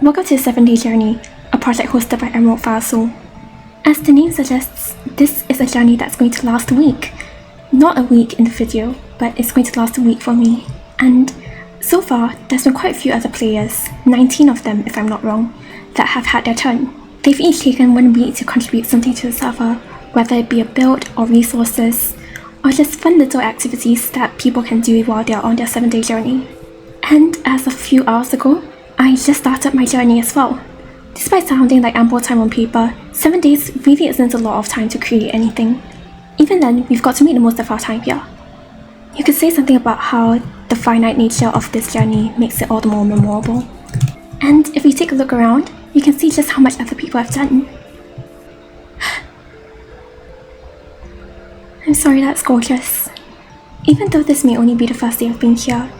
Welcome to the 7-Day Journey, a project hosted by EmeraldFireSoul. As the name suggests, this is a journey that's going to last a week. Not a week in the video, but it's going to last a week for me. And so far, there's been quite a few other players, 19 of them if I'm not wrong, that have had their turn. They've each taken 1 week to contribute something to the server, whether it be a build or resources, or just fun little activities that people can do while they're on their 7-day journey. And as of a few hours ago, I just started my journey as well. Despite sounding like ample time on paper, 7 days really isn't a lot of time to create anything. Even then, we've got to make the most of our time here. You could say something about how the finite nature of this journey makes it all the more memorable. And if we take a look around, you can see just how much other people have done. I'm sorry, that's gorgeous. Even though this may only be the first day of being here,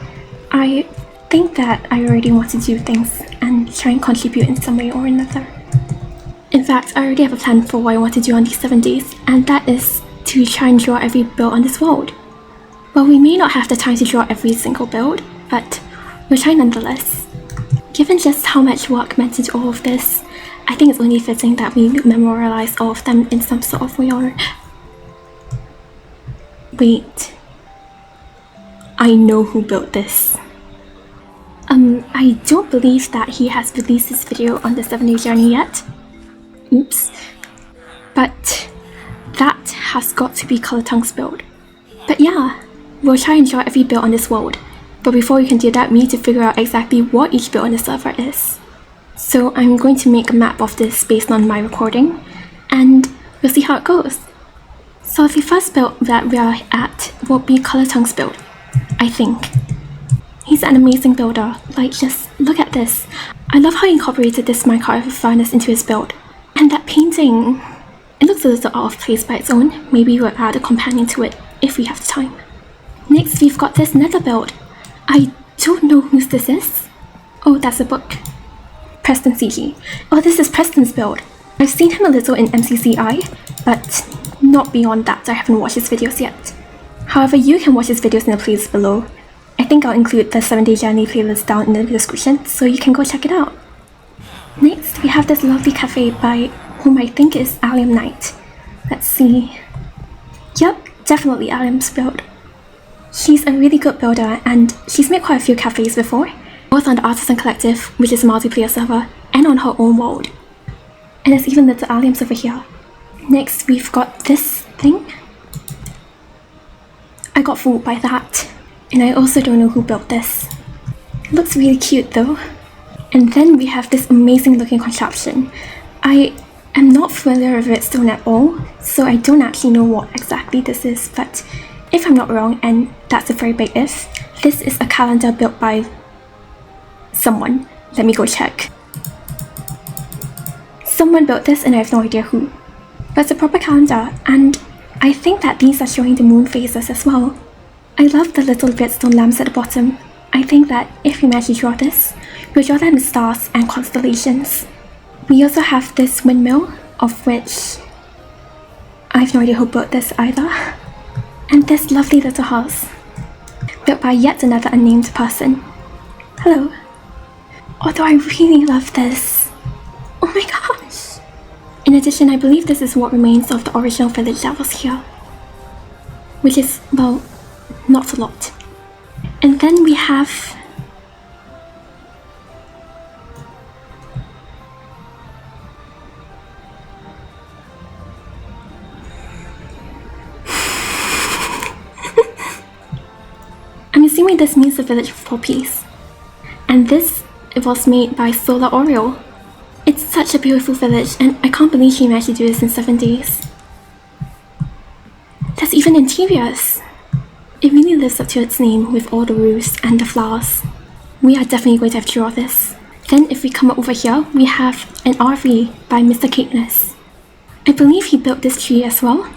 I think that I already want to do things and try and contribute in some way or another. In fact, I already have a plan for what I want to do on these 7 days, and that is to try and draw every build on this world. Well, we may not have the time to draw every single build, but we'll try nonetheless. Given just how much work went into all of this, I think it's only fitting that we memorialize all of them in some sort of way or... Wait. I know who built this. I don't believe that he has released this video on the 7-day journey yet. Oops. But that has got to be Colourtongue's build. But yeah, we'll try and draw every build on this world. But before we can do that, we need to figure out exactly what each build on the server is. So I'm going to make a map of this based on my recording, and we'll see how it goes. So the first build that we are at will be Colourtongue's build, I think. He's an amazing builder, like just look at this. I love how he incorporated this minecart of a furnace into his build. And that painting, it looks a little out of place by its own. Maybe we'll add a companion to it if we have the time. Next we've got this nether build. I don't know whose this is. Oh, that's a book. Preston CG. Oh, this is Preston's build. I've seen him a little in MCCI, but not beyond that. I haven't watched his videos yet. However, you can watch his videos in the playlist below. I think I'll include the 7-day journey playlist down in the description, so you can go check it out. Next, we have this lovely cafe by whom I think is Allium Knight. Let's see. Yep, definitely Allium's build. She's a really good builder, and she's made quite a few cafes before, both on the Artisan Collective, which is a multiplayer server, and on her own world. And there's even little Alliums over here. Next, we've got this thing. I got fooled by that. And I also don't know who built this. It looks really cute though. And then we have this amazing looking contraption. I am not familiar with redstone at all, so I don't actually know what exactly this is, but if I'm not wrong, and that's a very big if, this is a calendar built by someone. Let me go check. Someone built this and I have no idea who. But it's a proper calendar, and I think that these are showing the moon phases as well. I love the little redstone lamps at the bottom. I think that if we manage to draw this, we'll draw them in stars and constellations. We also have this windmill, of which I have no idea who built this either. And this lovely little house, built by yet another unnamed person. Hello. Although I really love this. Oh my gosh. In addition, I believe this is what remains of the original village that was here. Which is, well, not a lot. And then we have I'm assuming this means the village for peace. And this, it was made by Solar Oriole. It's such a beautiful village, and I can't believe she managed to do this in 7 days. There's even interiors. It really lives up to its name with all the roofs and the flowers. We are definitely going to have to draw this. Then if we come up over here, we have an RV by Mr. Cakeness. I believe he built this tree as well.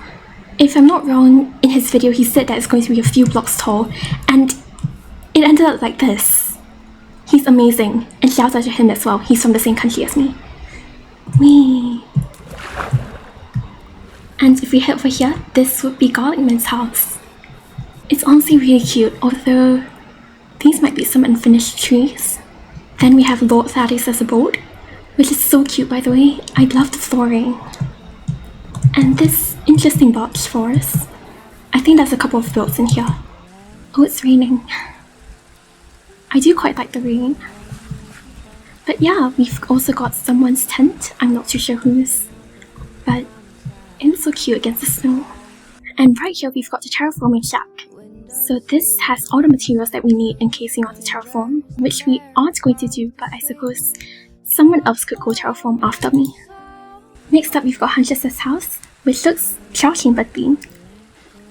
If I'm not wrong, in his video he said that it's going to be a few blocks tall, and it ended up like this. He's amazing, and shout out to him as well. He's from the same country as me. Whee! And if we head over here, this would be Garlickman's house. It's honestly really cute, although these might be some unfinished trees. Then we have Lord Thaddeus as a boat, which is so cute by the way. I love the flooring. And this interesting box for us. I think there's a couple of boats in here. Oh, it's raining. I do quite like the rain. But yeah, we've also got someone's tent. I'm not too sure whose, but it was so cute against the snow. And right here we've got the terraforming shack. So this has all the materials that we need in case we want to terraform, which we aren't going to do, but I suppose someone else could go terraform after me. Next up we've got Huntress's house, which looks chamber themed,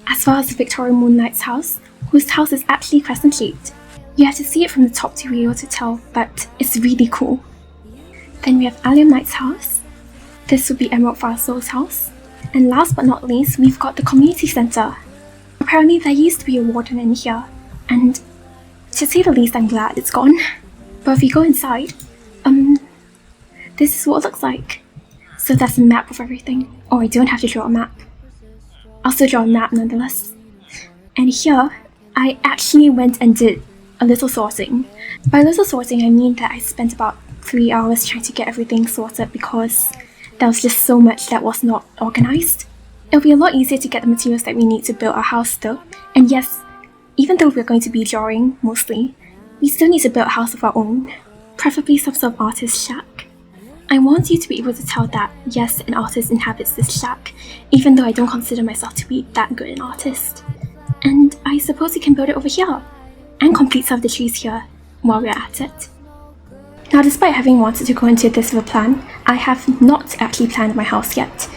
as well as the Victoria Moonlight's house, whose house is actually crescent shaped. You have to see it from the top to be able to tell, but it's really cool. Then we have Allium Knight's house. This would be EmeraldFireSoul's house. And last but not least, we've got the community center. Apparently there used to be a warden in here, and to say the least I'm glad it's gone. But if you go inside, this is what it looks like. So that's a map of everything. Oh, I don't have to draw a map. I'll still draw a map nonetheless. And here, I actually went and did a little sorting. By little sorting, I mean that I spent about 3 hours trying to get everything sorted because there was just so much that was not organized. It'll be a lot easier to get the materials that we need to build our house though. And yes, even though we're going to be drawing mostly, we still need to build a house of our own, preferably some sort of artist shack. I want you to be able to tell that yes, an artist inhabits this shack, even though I don't consider myself to be that good an artist. And I suppose we can build it over here, and complete some of the trees here while we're at it. Now, despite having wanted to go into this with a plan, I have not actually planned my house yet.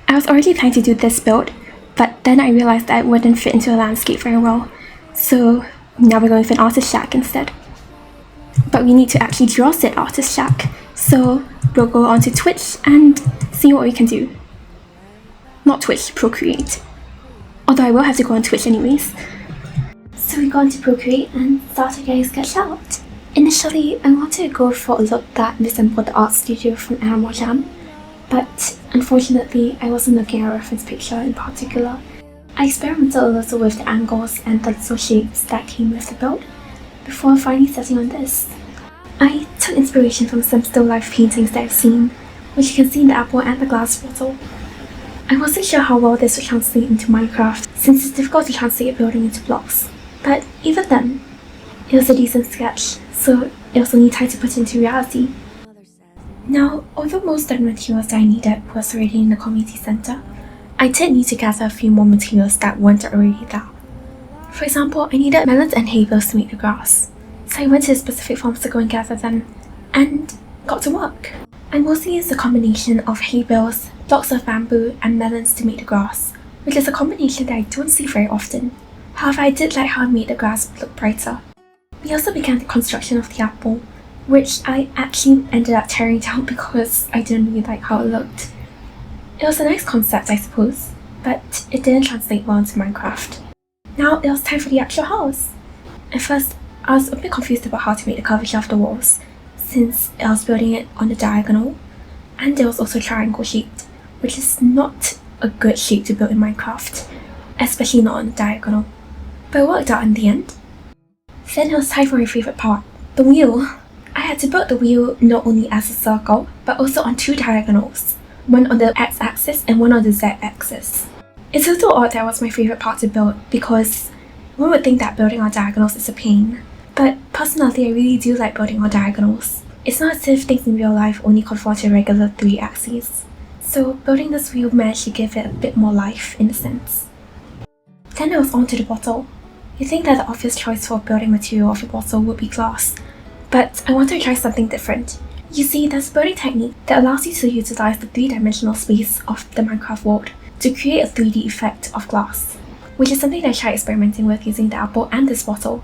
I was already planning to do this build, but then I realized that it wouldn't fit into a landscape very well, so now we're going for an artist shack instead. But we need to actually draw said artist shack, so we'll go onto Twitch and see what we can do. Not Twitch, Procreate. Although I will have to go on Twitch anyways. So we go on to Procreate and start our guys sketch out. Initially, I wanted to go for a look that resembled the art studio from Animal Jam, but unfortunately I wasn't looking at a reference picture in particular. I experimented a little with the angles and the little shapes that came with the build, before finally settling on this. I took inspiration from some still life paintings that I've seen, which you can see in the apple and the glass bottle. I wasn't sure how well this would translate into Minecraft, since it's difficult to translate a building into blocks, but even then, it was a decent sketch, so it was only time to put it into reality. Now, although most of the materials that I needed was already in the community center, I did need to gather a few more materials that weren't already there. For example, I needed melons and hay bales to make the grass, so I went to specific farms to go and gather them, and got to work. I mostly used a combination of hay bales, blocks of bamboo, and melons to make the grass, which is a combination that I don't see very often. However, I did like how I made the grass look brighter. We also began the construction of the apple, which I actually ended up tearing down because I didn't really like how it looked. It was a nice concept, I suppose, but it didn't translate well into Minecraft. Now it was time for the actual house. At first, I was a bit confused about how to make the curvature of the walls, since I was building it on the diagonal, and it was also triangle shaped, which is not a good shape to build in Minecraft, especially not on the diagonal. But it worked out in the end. Then it was time for my favourite part, the wheel. I had to build the wheel not only as a circle, but also on two diagonals, one on the x-axis and one on the z-axis. It's a little odd that was my favourite part to build because one would think that building on diagonals is a pain, but personally I really do like building on diagonals. It's not as if things in real life only conform to regular 3 axes, so building this wheel managed to give it a bit more life in a sense. Then I was on to the bottle. You'd think that the obvious choice for building material of a bottle would be glass, but I wanted to try something different. You see, there's a building technique that allows you to utilize the 3-dimensional space of the Minecraft world to create a 3D effect of glass, which is something that I tried experimenting with using the apple and this bottle.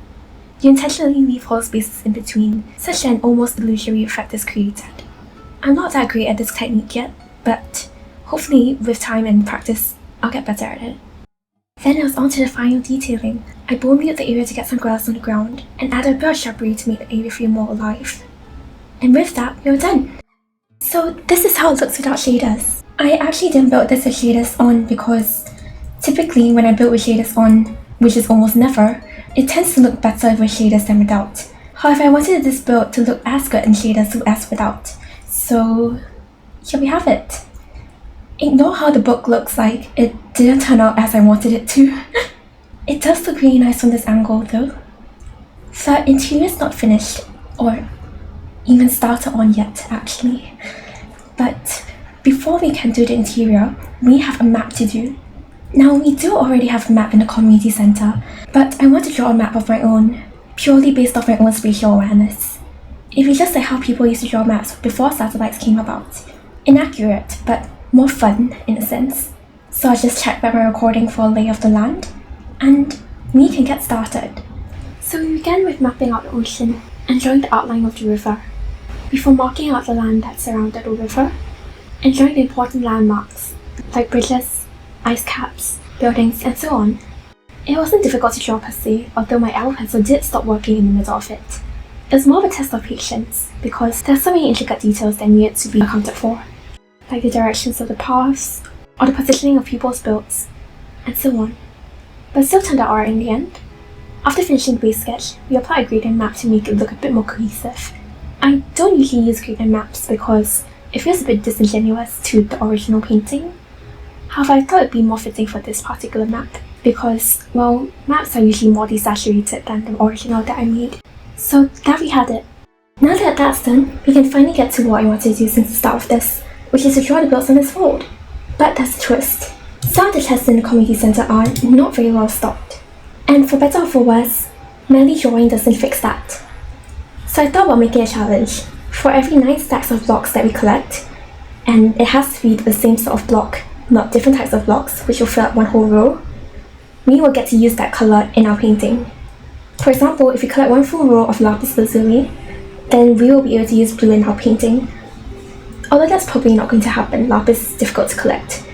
You intentionally leave hollow spaces in between, such that an almost illusory effect is created. I'm not that great at this technique yet, but hopefully with time and practice, I'll get better at it. Then it was on to the final detailing. I bone mealed the area to get some grass on the ground, and added a bit of shrubbery to make the area feel more alive. And with that, we were done! So this is how it looks without shaders. I actually didn't build this with shaders on because typically when I build with shaders on, which is almost never, it tends to look better with shaders than without. However, I wanted this build to look as good in shaders as without. So here we have it. Ignore how the book looks like. It didn't turn out as I wanted it to. It does look really nice from this angle though. The interior is not finished or even started on yet actually. But before we can do the interior, we have a map to do. Now we do already have a map in the community center, but I want to draw a map of my own, purely based off my own spatial awareness. It was just like how people used to draw maps before satellites came about. Inaccurate, but more fun in a sense. So I just checked by my recording for a lay of the land, and we can get started. So we began with mapping out the ocean and drawing the outline of the river, before marking out the land that surrounded the river, and drawing the important landmarks, like bridges, ice caps, buildings, and so on. It wasn't difficult to draw per se, although my L pencil did stop working in the middle of it. It was more of a test of patience, because there are so many intricate details that needed to be accounted for, like the directions of the paths, or the positioning of people's builds, and so on. But it still turned out alright in the end. After finishing the base sketch, we applied a gradient map to make it look a bit more cohesive. I don't usually use gradient maps because it feels a bit disingenuous to the original painting. However, I thought it would be more fitting for this particular map because, well, maps are usually more desaturated than the original that I made. So there we had it. Now that that's done, we can finally get to what I wanted to do since the start of this, which is to draw the builds on this fold. But there's a twist. Some of the chests in the community center are not very well stocked. And for better or for worse, merely drawing doesn't fix that. So I thought about making a challenge. For every 9 stacks of blocks that we collect, and it has to be the same sort of block, not different types of blocks, which will fill up one whole row, we will get to use that colour in our painting. For example, if we collect one full row of lapis lazuli, then we will be able to use blue in our painting. Although that's probably not going to happen, lapis is difficult to collect.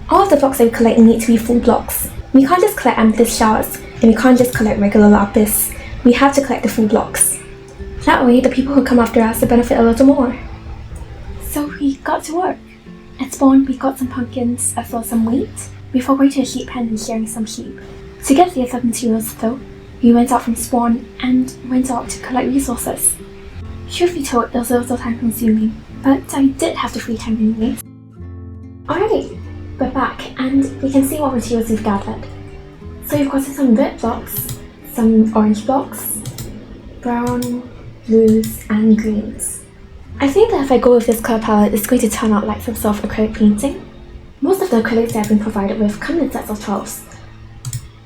All of the blocks that we collect need to be full blocks. We can't just collect amethyst shards, and we can't just collect regular lapis. We have to collect the full blocks. That way, the people who come after us will benefit a little more. So we got to work. At spawn, we got some pumpkins as well as some wheat, before going to a sheep pen and shearing some sheep. To get the other materials though, we went out from spawn and went out to collect resources. Truth be told, it was a little time consuming, but I did have the free time anyways. Alright, we're back and we can see what materials we've gathered. So we've gotten some red blocks, some orange blocks, brown, blues, and greens. I think that if I go with this colour palette, it's going to turn out like some sort of acrylic painting. Most of the acrylics that I've been provided with come in sets of 12s,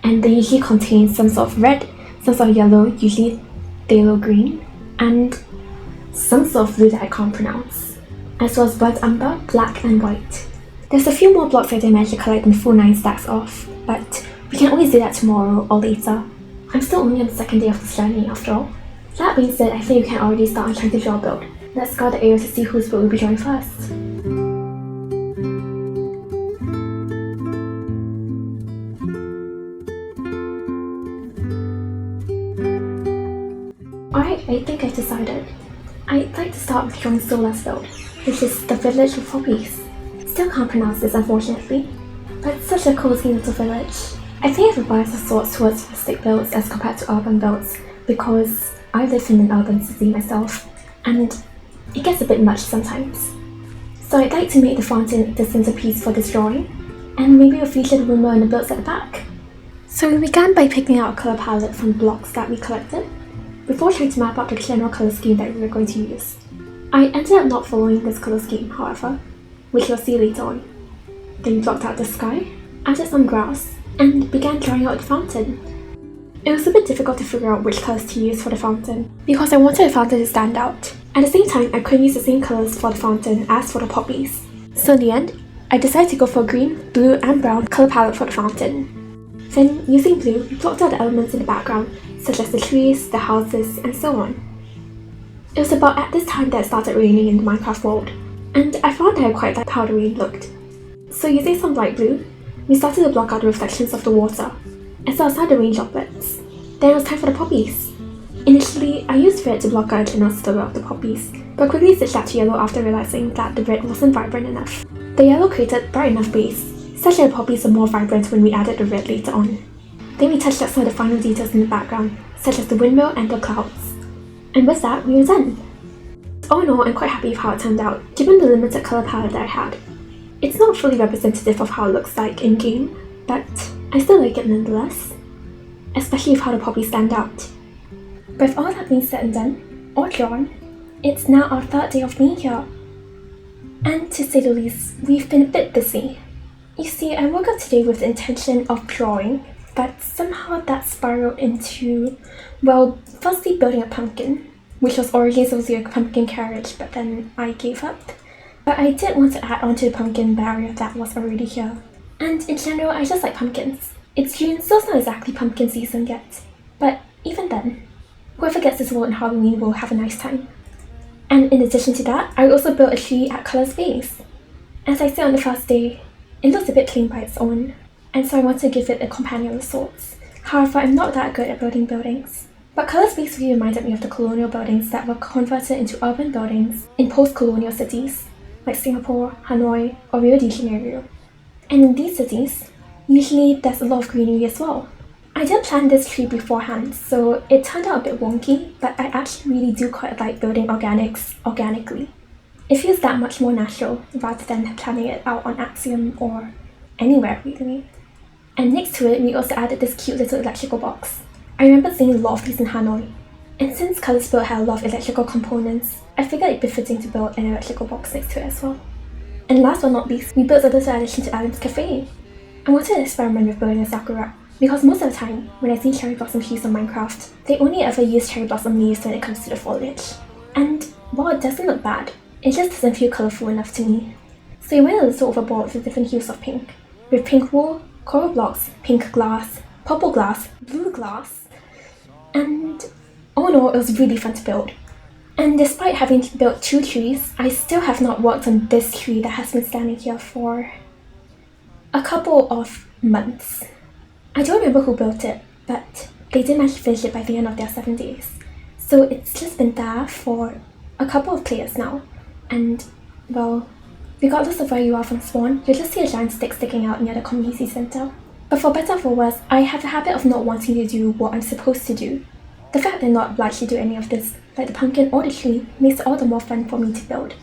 and they usually contain some sort of red, some sort of yellow, usually phthalo green, and some sort of blue that I can't pronounce, as well as burnt umber, black, and white. There's a few more blocks I didn't manage to collect the full 9 stacks of, but we can always do that tomorrow or later. I'm still only on the second day of this journey after all. That being said, I think we can already start on trying to draw a build. Let's scout the area to see whose build we'll be drawing first. Alright, I think I've decided. I'd like to start with drawing Sola's build, which is the village of poppies. Still can't pronounce this unfortunately, but it's such a cozy little village. I think I have a bias of sorts towards rustic builds as compared to urban builds because I live in an urban city myself, and it gets a bit much sometimes. So I'd like to make the fountain the centerpiece for this drawing, and maybe we'll feature the window and the builds at the back. So we began by picking out a colour palette from blocks that we collected, before trying to map out the general colour scheme that we were going to use. I ended up not following this colour scheme, however, which you'll see later on. Then we blocked out the sky, added some grass, and began drawing out the fountain. It was a bit difficult to figure out which colours to use for the fountain, because I wanted the fountain to stand out. At the same time, I couldn't use the same colours for the fountain as for the poppies. So in the end, I decided to go for a green, blue, and brown colour palette for the fountain. Then, using blue, we blocked out the elements in the background, such as the trees, the houses, and so on. It was about at this time that it started raining in the Minecraft world, and I found that I quite liked how the rain looked. So using some light blue, we started to block out the reflections of the water, as well as the rain droplets. Then it was time for the poppies. Initially, I used red to block out the general silhouette of the poppies, but quickly switched that to yellow after realizing that the red wasn't vibrant enough. The yellow created bright enough base, such that the poppies were more vibrant when we added the red later on. Then we touched up some of the final details in the background, such as the windmill and the clouds. And with that, we are done. All in all, I'm quite happy with how it turned out, given the limited colour palette that I had. It's not fully representative of how it looks like in-game, but I still like it nonetheless, especially with how the poppies stand out. With all that being said and done, or drawn, it's now our third day of being here. And to say the least, we've been a bit busy. You see, I woke up today with the intention of drawing, but somehow that spiraled into, well, firstly building a pumpkin, which was originally supposed to be a pumpkin carriage, but then I gave up. But I did want to add on to the pumpkin barrier that was already here. And in general, I just like pumpkins. It's June, so it's not exactly pumpkin season yet. But even then, whoever gets this vote on Halloween will have a nice time. And in addition to that, I also built a tree at Colour's base. As I said on the first day, it looks a bit plain by its own, and so I want to give it a companion of sorts. However, I'm not that good at building buildings. But Colour's base really reminded me of the colonial buildings that were converted into urban buildings in post-colonial cities, like Singapore, Hanoi, or Rio de Janeiro. And in these cities, usually there's a lot of greenery as well. I did plan this tree beforehand, so it turned out a bit wonky, but I actually really do quite like building organics organically. It feels that much more natural rather than planning it out on Axiom or anywhere really. And next to it, we also added this cute little electrical box. I remember seeing a lot of these in Hanoi, and since Colour's build had a lot of electrical components, I figured it'd be fitting to build an electrical box next to it as well. And last but not least, we built a little addition to Alan's cafe. I wanted to experiment with building a sakura, because most of the time, when I see cherry blossom trees on Minecraft, they only ever use cherry blossom leaves when it comes to the foliage. And while it doesn't look bad, it just doesn't feel colourful enough to me. So we went a little overboard with the different hues of pink, with pink wool, coral blocks, pink glass, purple glass, blue glass, and all in all, it was really fun to build. And despite having built 2 trees, I still have not worked on this tree that has been standing here for a couple of months. I don't remember who built it, but they did manage to finish it by the end of their 7 days. So it's just been there for a couple of players now. And, well, regardless of where you are from spawn, you'll just see a giant stick sticking out near the community centre. But for better or for worse, I have the habit of not wanting to do what I'm supposed to do. The fact that I'm not obliged to do any of this, like the pumpkin or the tree, makes it all the more fun for me to build.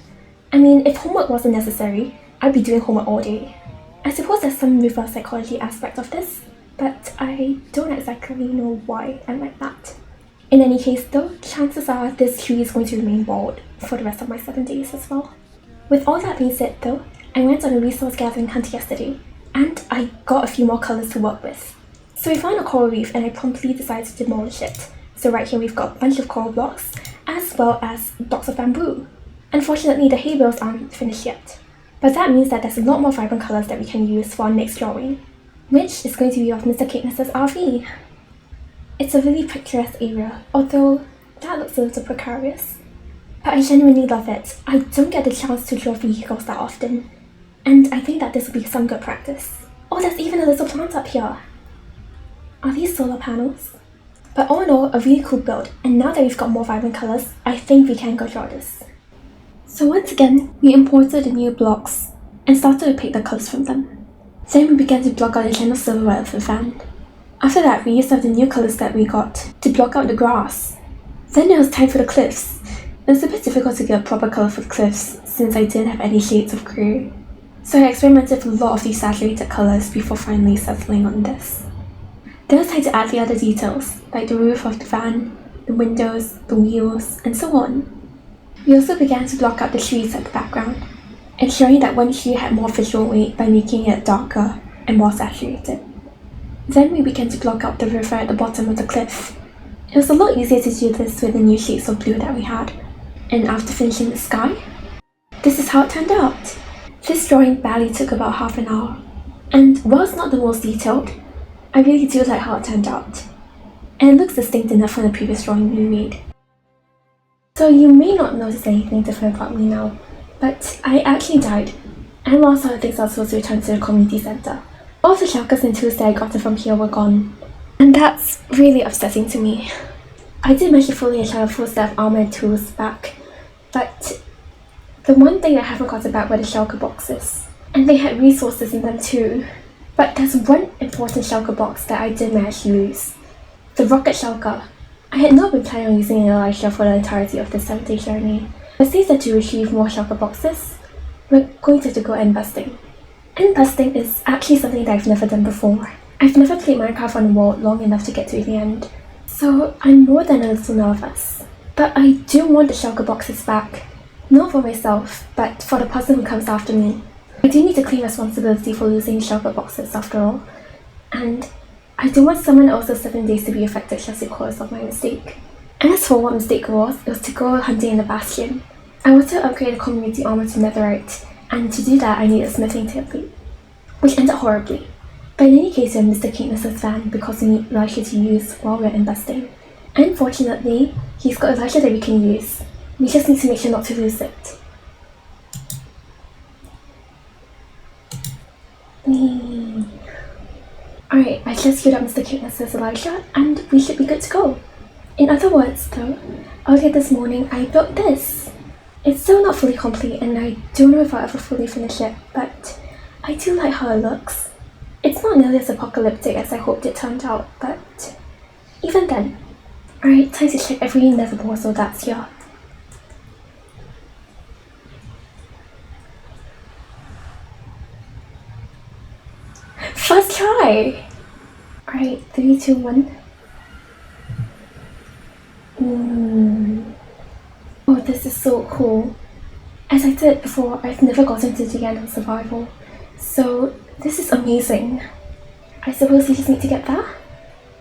I mean, if homework wasn't necessary, I'd be doing homework all day. I suppose there's some reverse psychology aspect of this, but I don't exactly know why I'm like that. In any case though, chances are this tree is going to remain bald for the rest of my 7 days as well. With all that being said though, I went on a resource gathering hunt yesterday, and I got a few more colours to work with. So we found a coral reef and I promptly decided to demolish it. So right here we've got a bunch of coral blocks, as well as blocks of bamboo. Unfortunately, the hay bales aren't finished yet, but that means that there's a lot more vibrant colours that we can use for our next drawing, which is going to be of Mr. Caithness's RV. It's a really picturesque area, although that looks a little precarious. But I genuinely love it. I don't get the chance to draw vehicles that often, and I think that this will be some good practice. Oh, there's even a little plant up here. Are these solar panels? But all in all, a really cool build, and now that we've got more vibrant colours, I think we can go draw this. So once again, we imported the new blocks and started to pick the colours from them. Then we began to block out the general silhouette of the van. After that, we used up the new colours that we got to block out the grass. Then it was time for the cliffs. It was a bit difficult to get a proper colour for the cliffs since I didn't have any shades of grey. So I experimented with a lot of these saturated colours before finally settling on this. Then it was time to add the other details, like the roof of the van, the windows, the wheels, and so on. We also began to block out the trees at the background, ensuring that one tree had more visual weight by making it darker and more saturated. Then we began to block out the river at the bottom of the cliff. It was a lot easier to do this with the new shades of blue that we had, and after finishing the sky, this is how it turned out. This drawing barely took about half an hour, and while it's not the most detailed, I really do like how it turned out, and it looks distinct enough from the previous drawing we made. So you may not notice anything different about me now, but I actually died, and lots of things I was supposed to return to the community centre. All of the shulkers and tools that I got from here were gone, and that's really upsetting to me. I did manage to fully enchant a full set of armour and tools back, but the one thing I haven't gotten back were the shulker boxes, and they had resources in them too. But there's one important shulker box that I did manage to lose. The rocket shulker. I had not been planning on using Elisha for the entirety of this 7-day journey, but since that to retrieve more shulker boxes, we're going to have to go end busting. End busting is actually something that I've never done before. I've never played Minecraft on a world long enough to get to the end, so I'm more than a little nervous. But I do want the shulker boxes back, not for myself, but for the person who comes after me. I do need to claim responsibility for losing shulker boxes after all, and I don't want someone else's 7 days to be affected just because of my mistake. And as for what mistake it was to go hunting in the Bastion. I want to upgrade the community armor to netherite, and to do that I need a smithing template, which ended horribly. But in any case, we're Mr. Caithness's fan because we need Elisha to use while we're investing. And fortunately, he's got Elisha that we can use. We just need to make sure not to lose it. Alright, I just queued up Mr. Caithness's Elisha, and we should be good to go. In other words though, earlier this morning I built this. It's still not fully complete and I don't know if I'll ever fully finish it, but I do like how it looks. It's not nearly as apocalyptic as I hoped it turned out, but even then. Alright, time to check every nether portal that's here. First try! Alright, 3, 2, 1. Oh, this is so cool. As I said before, I've never gotten to the end of survival, so this is amazing. I suppose we just need to get that?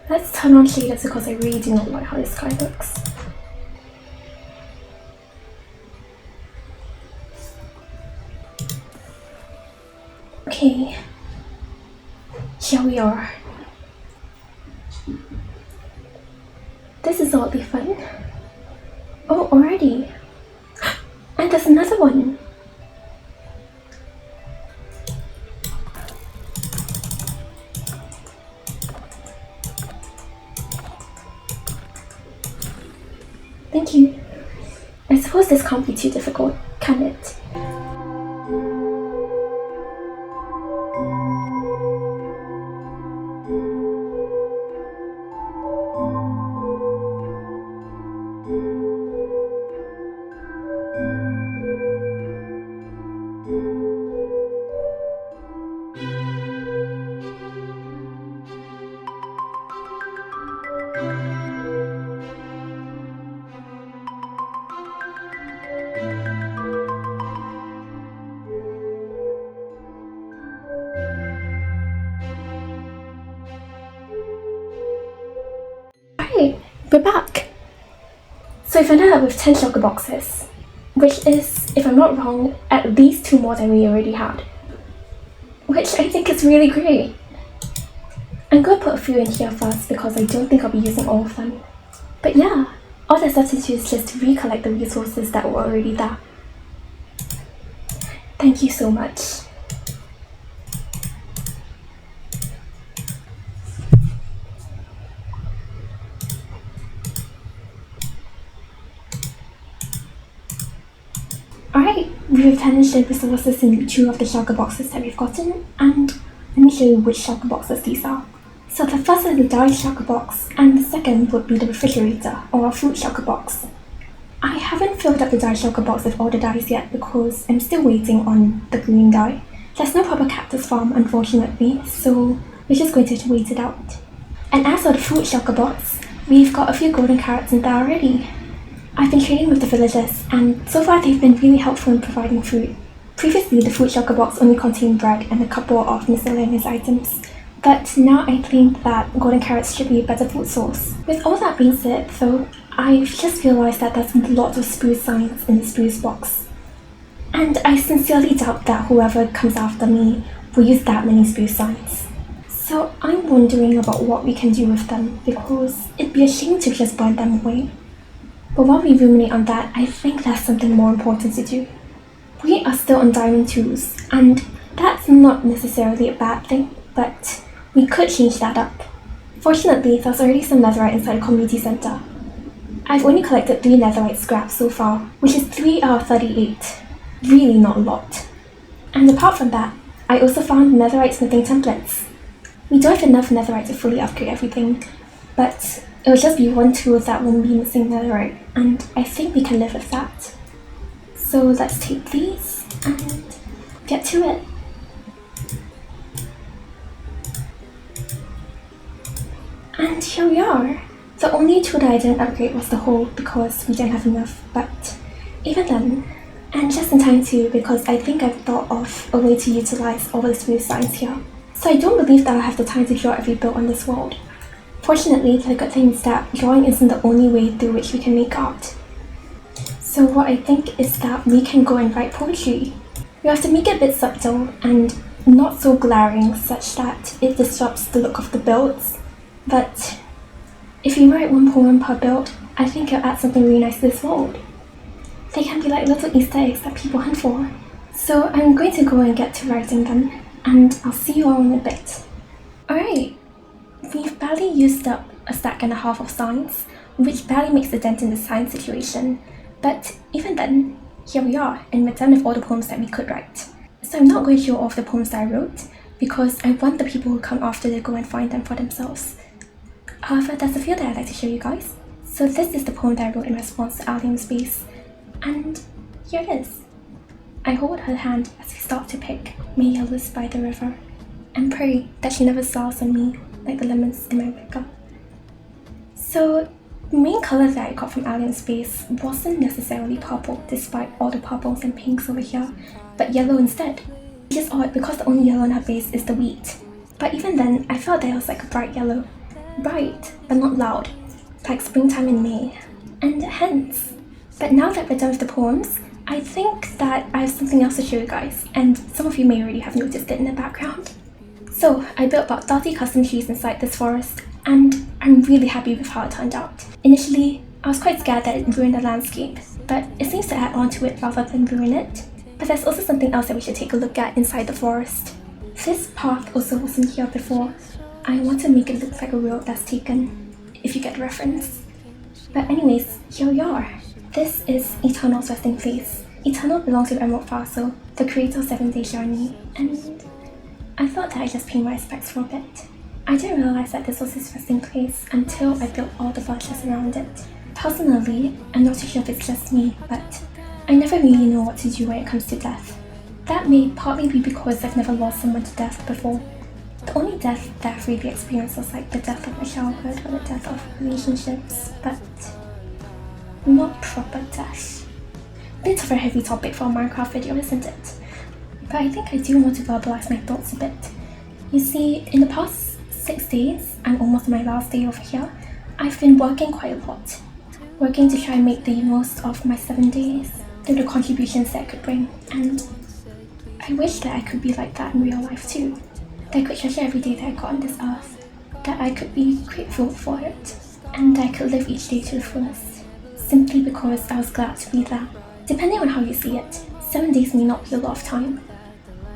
Let's turn on shaders because I really do not like how this sky looks. Okay, here we are. This is oddly fun. Oh, already. And there's another one. Thank you. I suppose this can't be too difficult, can it? Alright, we're back. So I've ended up with 10 shulker boxes, which is, if I'm not wrong, at least 2 more than we already had. Which I think is really great. I'm going to put a few in here first because I don't think I'll be using all of them. But yeah, all that's left to do is just recollect the resources that were already there. Thank you so much. Alright, we've replenished the resources in 2 of the shulker boxes that we've gotten, and let me show you which shulker boxes these are. So the first is the dye shulker box, and the second would be the refrigerator, or food shulker box. I haven't filled up the dye shulker box with all the dyes yet because I'm still waiting on the green dye. There's no proper cactus farm, unfortunately, so we're just going to have to wait it out. And as for the food shulker box, we've got a few golden carrots in there already. I've been trading with the villagers, and so far they've been really helpful in providing food. Previously, the food shulker box only contained bread and a couple of miscellaneous items, but now I think that golden carrots should be a better food source. With all that being said, though, I've just realised that there's lots of spruce signs in the spruce box. And I sincerely doubt that whoever comes after me will use that many spruce signs. So I'm wondering about what we can do with them, because it'd be a shame to just burn them away. But while we ruminate on that, I think there's something more important to do. We are still on Diamond 2s, and that's not necessarily a bad thing, but we could change that up. Fortunately, there's already some netherite inside the community centre. I've only collected 3 netherite scraps so far, which is 3 out of 38. Really not a lot. And apart from that, I also found netherite smithing templates. We don't have enough netherite to fully upgrade everything, but It'll just be one tool that won't be missing there, right? And I think we can live with that. So let's take these and get to it. And here we are. The only tool that I didn't upgrade was the hole because we didn't have enough, but even then, and just in time too, because I think I've thought of a way to utilize all the smooth signs here. So I don't believe that I have the time to draw every build on this world. Fortunately, the good thing is that drawing isn't the only way through which we can make art. So what I think is that we can go and write poetry. We have to make it a bit subtle and not so glaring such that it disrupts the look of the builds. But if you write one poem per build, I think it'll add something really nice to this world. They can be like little Easter eggs that people hunt for. So I'm going to go and get to writing them, and I'll see you all in a bit. Alright, we've barely used up a stack and a half of signs, which barely makes a dent in the sign situation. But even then, here we are, and we're done with all the poems that we could write. So I'm not going to show off the poems that I wrote, because I want the people who come after to go and find them for themselves. However, there's a few that I'd like to show you guys. So this is the poem that I wrote in response to Alien Space, and here it is. I hold her hand as we start to pick May yellows by the river, and pray that she never sours on me like the lemons in my wicker. So the main colour that I got from Alien Space wasn't necessarily purple, despite all the purples and pinks over here, but yellow instead. Which is odd because the only yellow on her base is the wheat. But even then, I felt that it was like a bright yellow. Bright, but not loud, like springtime in May. And hence. But now that we're done with the poems, I think that I have something else to show you guys, and some of you may already have noticed it in the background. So I built about 30 custom trees inside this forest, and I'm really happy with how it turned out. Initially, I was quite scared that it ruined the landscape, but it seems to add on to it rather than ruin it. But there's also something else that we should take a look at inside the forest. This path also wasn't here before. I want to make it look like a road that's taken, if you get the reference. But anyways, here we are. This is Eternal's resting place. Eternal belongs to EmeraldFireSoul, the creator of 7 Days Journey, and I thought that I'd just pay my respects for a bit. I didn't realize that this was his resting place until I built all the villages around it. Personally, I'm not too sure if it's just me, but I never really know what to do when it comes to death. That may partly be because I've never lost someone to death before. The only death that I've really experienced was like the death of my childhood or the death of relationships, but not proper death. Bit of a heavy topic for a Minecraft video, isn't it? But I think I do want to verbalize my thoughts a bit. You see, in the past 6 days, and almost my last day over here, I've been working quite a lot. Working to try and make the most of my 7 days through the contributions that I could bring, and I wish that I could be like that in real life too. That I could treasure every day that I got on this earth, that I could be grateful for it, and that I could live each day to the fullest, simply because I was glad to be there. Depending on how you see it, 7 days may not be a lot of time,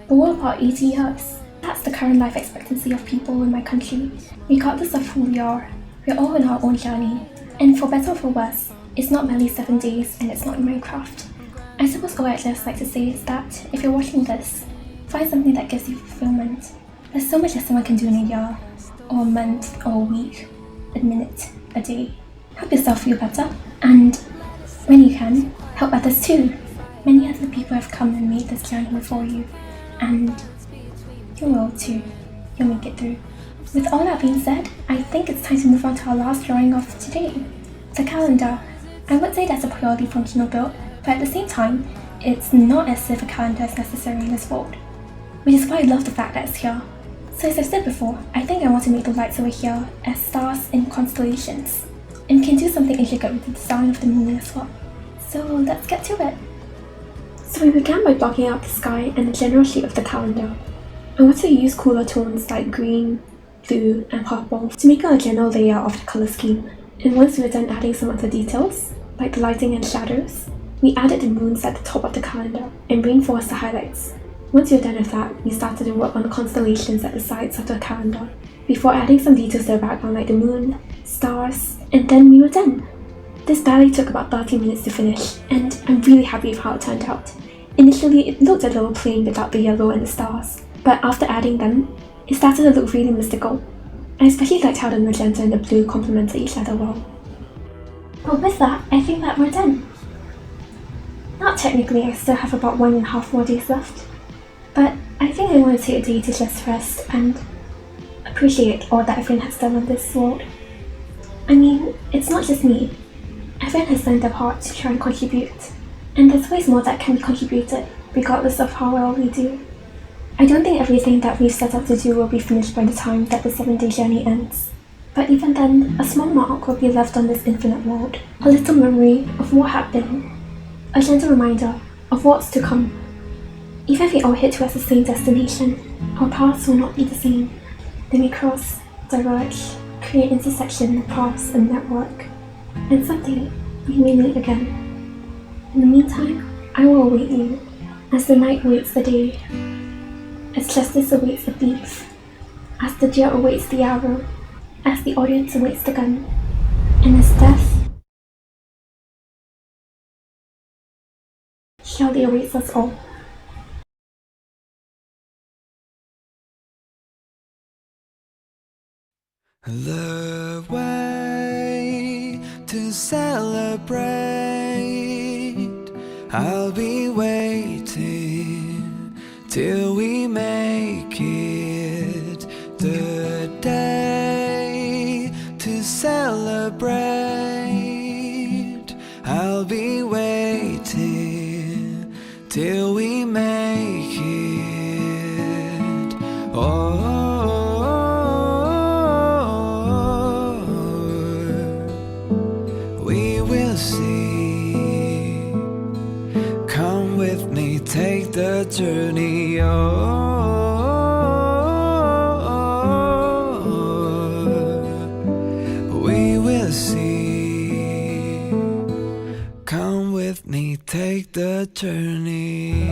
but what about 80 years? That's the current life expectancy of people in my country. Regardless of who we are, we're all on our own journey, and for better or for worse, it's not merely 7 days and it's not Minecraft. I suppose all I'd just like to say is that if you're watching this, find something that gives you fulfillment. There's so much that someone can do in a year, or a month, or a week, a minute, a day. Help yourself feel better, and when you can, help others too. Many other people have come and made this journey before you, and you will too. You'll make it through. With all that being said, I think it's time to move on to our last drawing of today, the calendar. I would say that's a purely functional build, but at the same time, it's not as if a calendar is necessary in this world, which is why I love the fact that it's here. So as I said before, I think I want to make the lights over here as stars in constellations, and we can do something intricate with the design of the moon as well. So let's get to it. So we began by blocking out the sky and the general shape of the calendar. I want to use cooler tones like green, blue, and purple to make a general layout of the colour scheme. And once we were done adding some other details, like the lighting and shadows, we added the moons at the top of the calendar and reinforced the highlights. Once we were done with that, we started to work on the constellations at the sides of the calendar, before adding some details to the background like the moon, stars, and then we were done. This barely took about 30 minutes to finish, and I'm really happy with how it turned out. Initially, it looked a little plain without the yellow and the stars, but after adding them, it started to look really mystical. I especially liked how the magenta and the blue complemented each other well. But with that, I think that we're done. Not technically, I still have about 1.5 more days left, but I think I want to take a day to just rest and appreciate all that everyone has done on this world. I mean, it's not just me. Everyone has lent their part to try and contribute, and there's ways more that can be contributed, regardless of how well we do. I don't think everything that we've set out to do will be finished by the time that the 7-day journey ends. But even then, a small mark will be left on this infinite world. A little memory of what had been. A gentle reminder of what's to come. Even if we all head towards the same destination, our paths will not be the same. They may cross, diverge, create intersection, paths, and network. And someday, we may meet again. In the meantime, I will await you, as the night waits the day. As justice awaits the thief, as the deer awaits the arrow, as the audience awaits the gun, and as death surely awaits us all. The way to celebrate, I'll be waiting till we make it. The day to celebrate, I'll be waiting till we make it. We will see. Come with me, take the journey. We will see. Come with me, take the journey.